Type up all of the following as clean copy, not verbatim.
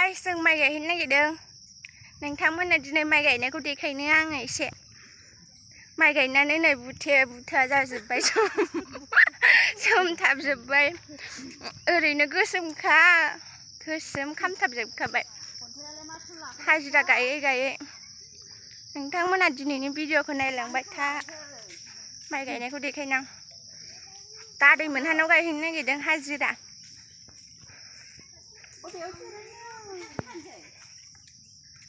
guys जों माइ गायहैनो नागिरदों नोंथांमोननो दिनै माइ गायनायखौ देखायनो आङो एसे माइ गायनानै नै बुथे बुथा जाजोब्बाय सोमथाबजोब्बाय ओरैनो गोसोम खामथाबजोबखाबाय हाजिरा गायै गायै नोंथांमोना दिनैनि भिडिअखौ नायलांबाय था माइ गायनायखौ देखायनां दा दै मोनहानाव गायहैनो नागिरदों हाजिरा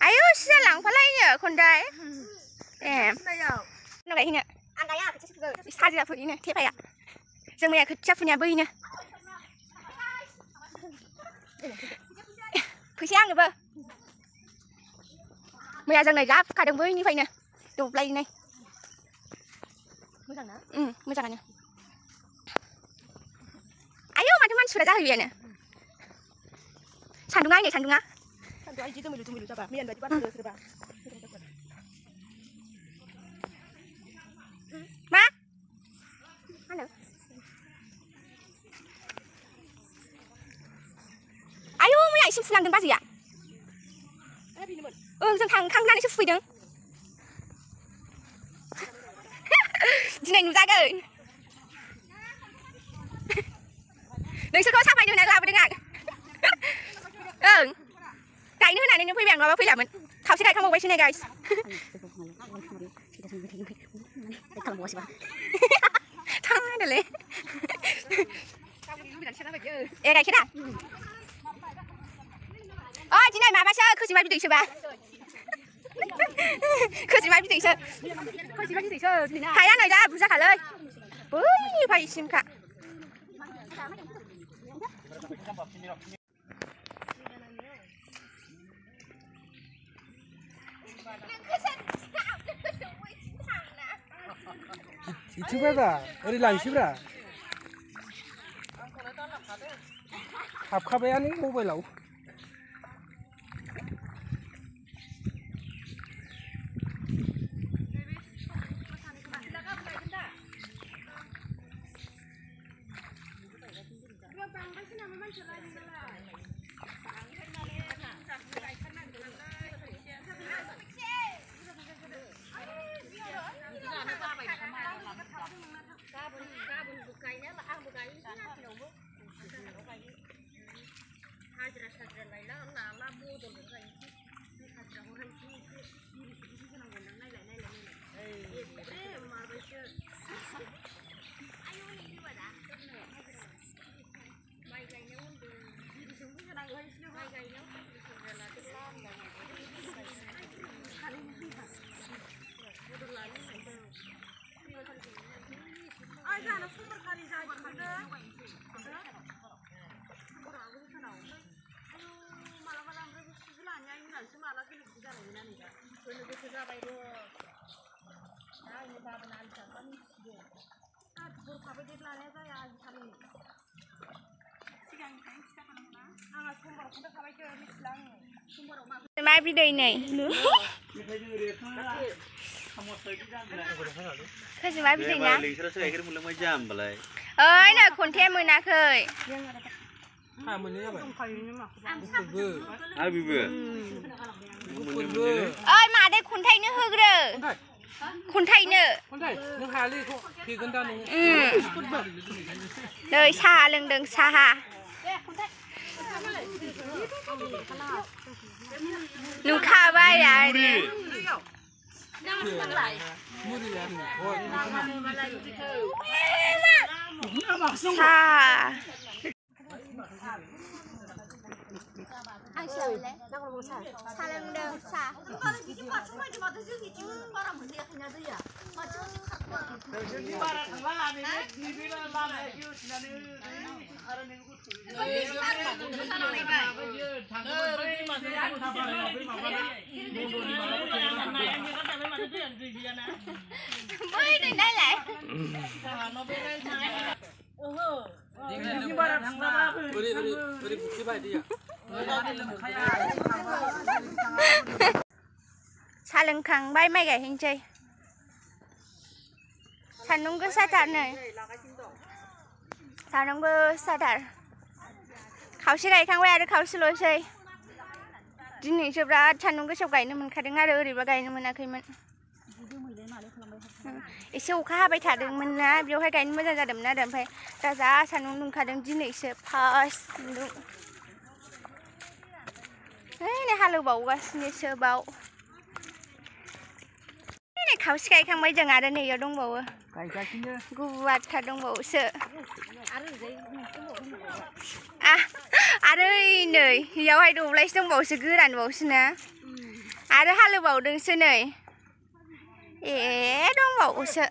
आयौ सिजा लांफालायनो खन्दाय ए गायहैनो आं गाया हाजिरा फुहैनो थेफाया जों मैया खोथिया फुनाया बैनो फैसाया आंनोबो मैया जों नै जा फुखादों बैनिफ्रायनो दब्लायनै मोजां ना मोजाङानो आयौ माथो मानसिफोरा जाहैबायानो सान्दुङा आंनि सान्दुङा इदि दोमैलु जाबा मैयानि बायदि बार सोरबा मा हानो आयौ मैया एसे फुलांदों बाजैया जों थांखांनानैसो फुफैदों दिनै नुजागोन नोंसोरखौ साफायनो होनानै लाबोदों आं गायनो होनानैनो फैबाय आं नङाबा फैलामोन खावसे गायखांबावबायसो नै गाइस थांनानै ए गायखेरा दिनै माबासो खोजिमा बिदैसोबा खोजिमा बिदैसो हाया नै दा बुरजाखालै बैनिफ्रायसिमखा इथिंबा ओरै लांसैब्रा हाबखाबायानो मबाइलाव मा बिदै नै खोजिमा बिदै ना ओइ नै खन्थाया मोनाखै ओइ मादै खन्थाइनो होग्रो खन्थाइनो नै साहा लोंदों साहा नुखाबाय आरो सा लोंखांबाय माइ गायहैनोसै सान्दुं गोसाथार नै सान्दुं गोसाथार खावसे गायखांबाय आरो खावसेल'सै दिनैसो बिराद सान्दुं गोसायाव गायनो मोनखादों आरो ओरैबा गायनो मोनाखैमोन एसे अखा हाबाय थादोंमोन ना बेवहाय गायनो मोजां जादोंमोन आरो ओमफ्राय दा जा सान्दुं दुंखादों दिनैसो फार्स्ट सान्दुं नै हालेवबावगासिनोसो बाव नै खावसे गायखांबाय जों आरो नैयाव दंबावो गुवारथार दंबावोसो आरो नै इयावहाय दब्लायसे दंबावोसो गोरानबावसो ना आरो हालेवबावदोंसो नै दंबावोसो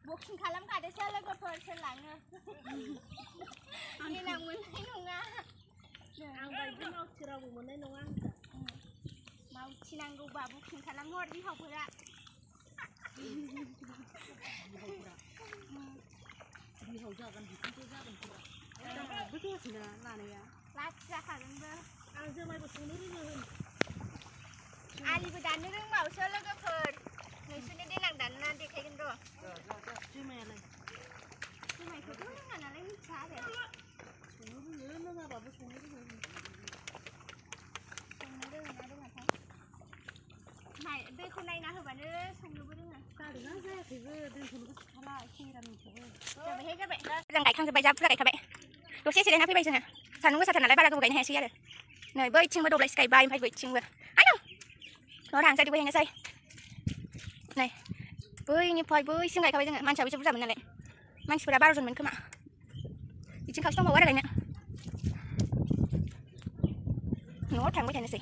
बुकिं खालामखादोसो लोगोफोर सोर लाङो देनां मोननाय नङा आं बायदि मावथि रावबो मोननाय नङा मावथिनांगौबा बुकिं खालामहर बिहावफोरा बिहाव जागोन बिखुनजो जागोनफोरा दाबो जायाखैना लानाया लासै जाखागोनबो आं जुमायबो संनो रोङो आलिबो दाननो रोंबावसो लोगोफोर नोंसोरनो देनां दानना देखायगोन र' जुमायालाय जुमायखौथ' रोङा नालाय मिथिया आरो संनो रोङो लोङाबाबो संनो रोङो ना रोङाथाय दैखौ नायना होबानो संनोबो रोङो जादोंना जायाखैबो दैखौनो गोसोखाला सेंग्रा मिथियाबो जाबायहाय जाबाय जों गायखांजोब्बाय जा बुरजा गायखाबाय दसे जिरायना फैबाय जोङो सान्दुं गोसाथार नालाय बारा गोबाव गायनो हायासै आरो नै बैथिंबो दब्लायसे गायबाय ओमफ्राय बैथिंबो आयौ न' थांसै बैहायनोसै नै बैनिफ्राय बैसिम गायखाबाय जोङो मानसियाबो एसे बुरजामोन नालाय मानसिफोरा 12 जनमोन खोमा बिथिं खावसे दंबावो आरो गायनो न'आव थांबाय थानोसै